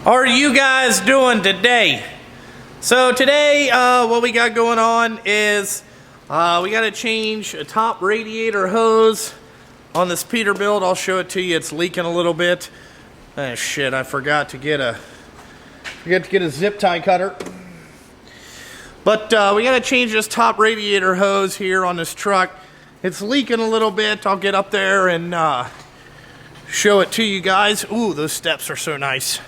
are you guys doing today? So today, what we got going on is we got to change a top radiator hose on this Peterbilt. I'll show it to you. It's leaking a little bit. Oh shit! I forgot to get a zip tie cutter. But we got to change this top radiator hose here on this truck. It's leaking a little bit. I'll get up there and show it to you guys. Ooh, those steps are so nice.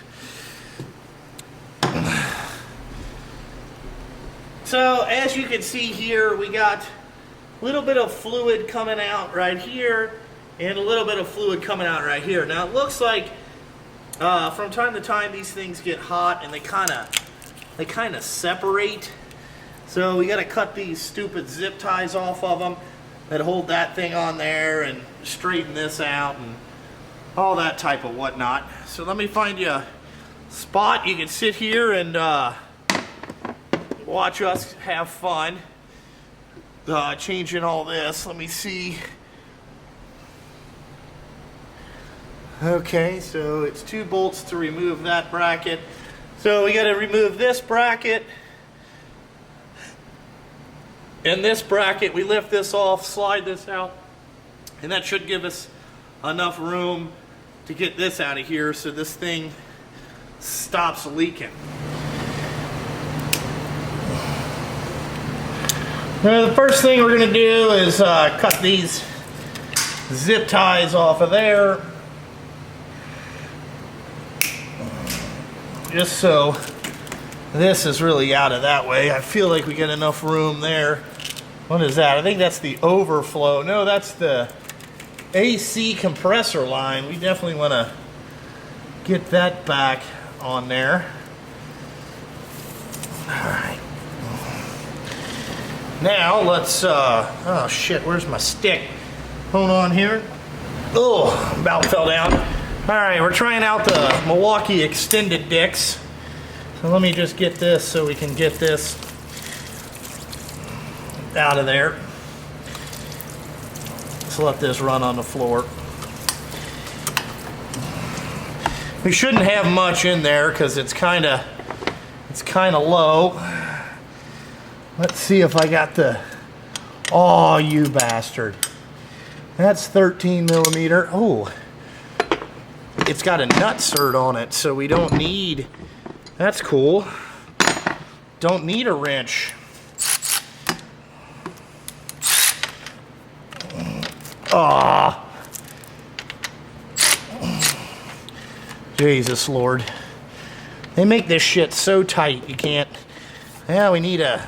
So as you can see here, we got a little bit of fluid coming out right here and a little bit of fluid coming out right here. Now it looks like from time to time these things get hot and they kind of separate. So we got to cut these stupid zip ties off of them that hold that thing on there and straighten this out and all that type of whatnot. So let me find you a spot you can sit here and watch us have fun changing all this. Let me see. Okay, so it's 2 bolts to remove that bracket. So we got to remove this bracket and this bracket. We lift this off, slide this out, and that should give us enough room to get this out of here so this thing stops leaking. Now the first thing we're going to do is cut these zip ties off of there, just so this is really out of that way. I feel like we get enough room there. What is that? I think that's the overflow. No, that's the AC compressor line. We definitely want to get that back on there. All right. Now let's, oh shit, where's my stick? Hold on here. Oh, about fell down. All right, we're trying out the Milwaukee extended dicks. So let me just get this so we can get this out of there. Let's let this run on the floor. We shouldn't have much in there because it's kind of low. Let's see if I got the, oh, you bastard. That's 13 millimeter. Oh, it's got a nut cert on it, so we don't need, that's cool. Don't need a wrench. Ah, Jesus Lord. They make this shit so tight you can't, yeah, we need a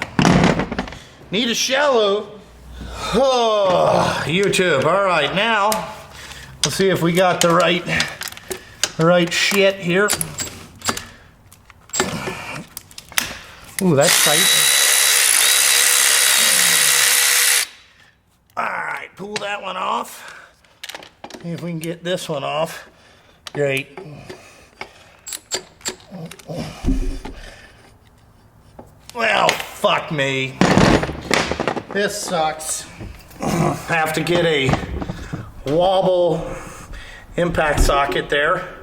shallow. Oh, YouTube. All right, now let's see if we got the right shit here. Ooh, that's tight. All right, pull that one off. See if we can get this one off. Great. Well, fuck me. This sucks. Have to get a wobble impact socket there.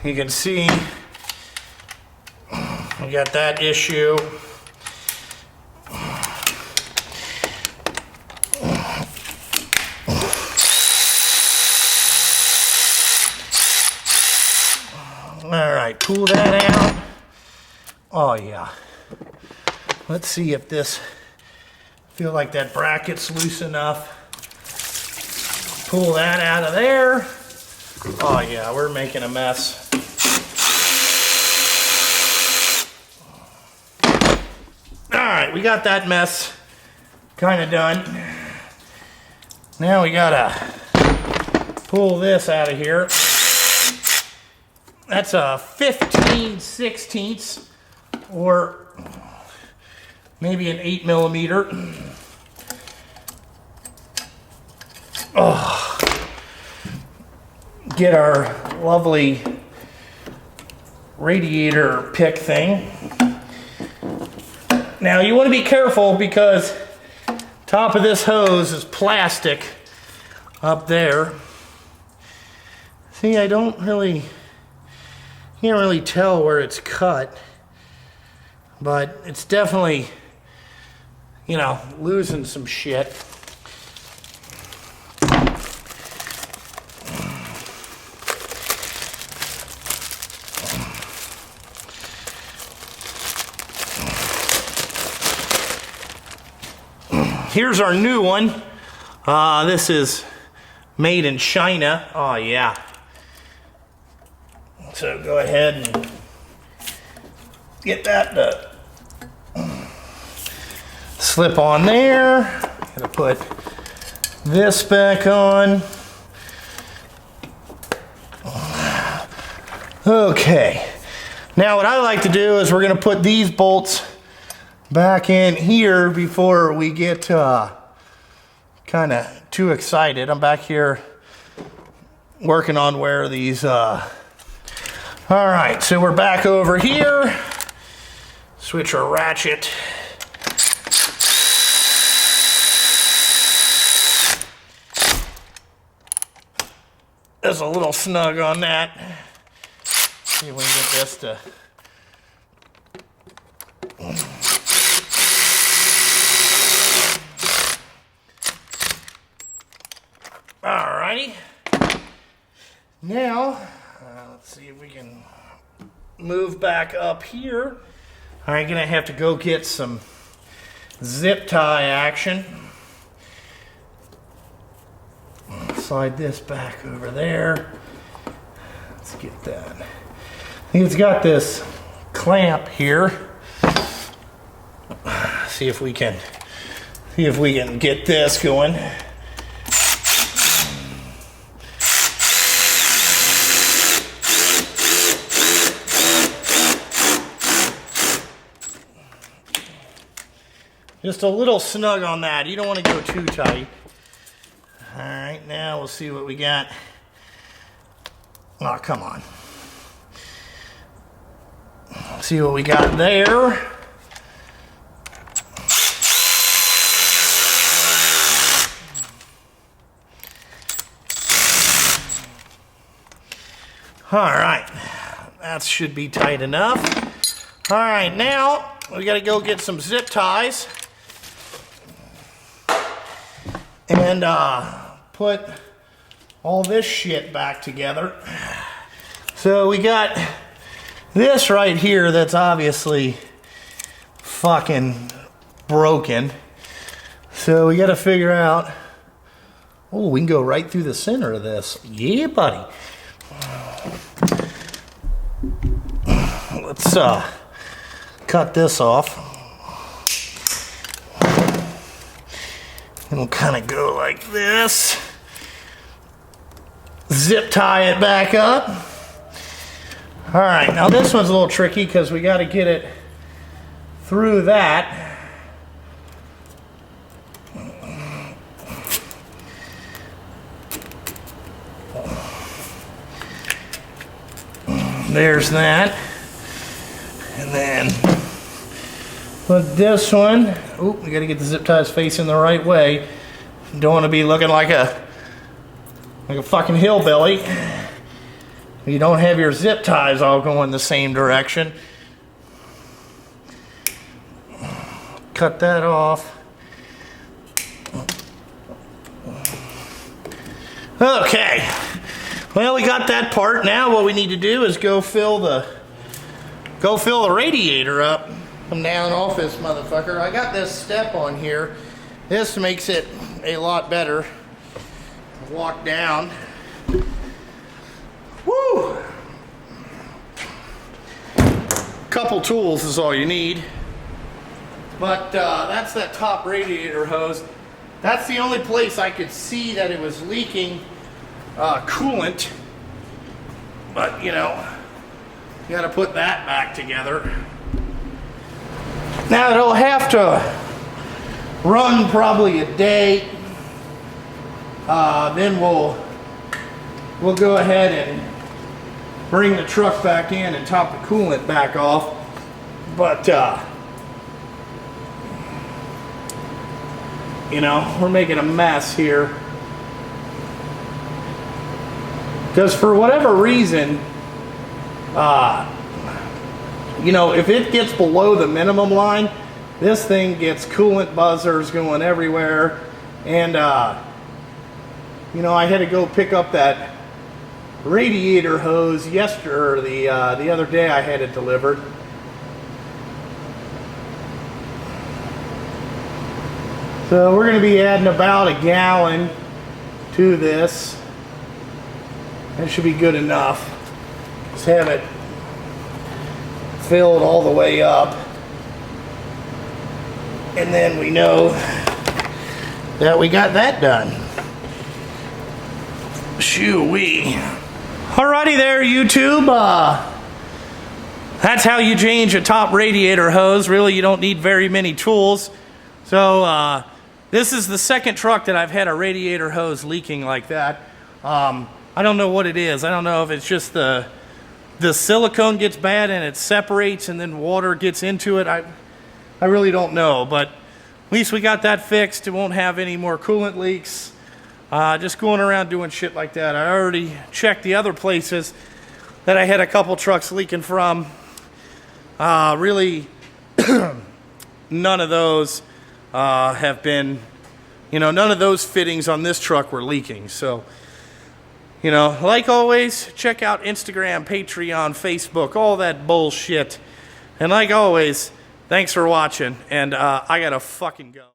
You can see we got that issue. All right, pull that out. Oh yeah. Let's see if this, feel like that bracket's loose enough. Pull that out of there. Oh yeah, we're making a mess. All right, we got that mess kind of done. Now we gotta pull this out of here. That's a 15/16 or maybe an 8 millimeter. Oh, get our lovely radiator pick thing. Now you want to be careful because top of this hose is plastic up there. See, I don't really Can't really tell where it's cut, but it's definitely, you know, losing some shit. Here's our new one. This is made in China. Oh yeah. So go ahead and get that to slip on there. Gonna put this back on. Okay. Now what I like to do is we're gonna put these bolts back in here before we get kind of too excited. I'm back here working on where these all right, so we're back over here. Switch our ratchet. There's a little snug on that. See if we can get this to alrighty. Now, let's see if we can move back up here. Alright, gonna have to go get some zip tie action. Slide this back over there. Let's get that. I think it's got this clamp here. See if we can get this going. Just a little snug on that. You don't want to go too tight. All right, now we'll see what we got. Oh, come on. See what we got there. All right, that should be tight enough. All right, now we got to go get some zip ties and put all this shit back together. So we got this right here that's obviously fucking broken. So we got to figure out, oh, we can go right through the center of this. Yeah, buddy. Let's cut this off. It'll kind of go like this. Zip tie it back up. All right, now this one's a little tricky because we got to get it through that. There's that. And then put this one. Oh, we got to get the zip ties facing the right way. Don't want to be looking like a fucking hillbilly. You don't have your zip ties all going the same direction. Cut that off. Okay. Well, we got that part. Now what we need to do is go fill the radiator up. Come down off this motherfucker. I got this step on here. This makes it a lot better. Walk down. Woo! Couple tools is all you need. But that's that top radiator hose. That's the only place I could see that it was leaking coolant. But, you know, you gotta put that back together. Now it'll have to run probably a day. Then we'll go ahead and bring the truck back in and top the coolant back off. But you know, we're making a mess here. Because for whatever reason, You know, if it gets below the minimum line, this thing gets coolant buzzers going everywhere. And, you know, I had to go pick up that radiator hose yesterday, or the other day I had it delivered. So we're going to be adding about a gallon to this. That should be good enough. Just have it filled all the way up. And then we know that we got that done. Shoo-wee. Alrighty there, YouTube. That's how you change a top radiator hose. Really, you don't need very many tools. So, this is the second truck that I've had a radiator hose leaking like that. I don't know what it is. I don't know if it's just the silicone gets bad and it separates and then water gets into it. I really don't know, but at least we got that fixed. It won't have any more coolant leaks. Just going around doing shit like that. I already checked the other places that I had a couple trucks leaking from. Really, none of those have been, you know, none of those fittings on this truck were leaking. So, you know, like always, check out Instagram, Patreon, Facebook, all that bullshit. And like always, thanks for watching, and I gotta fucking go.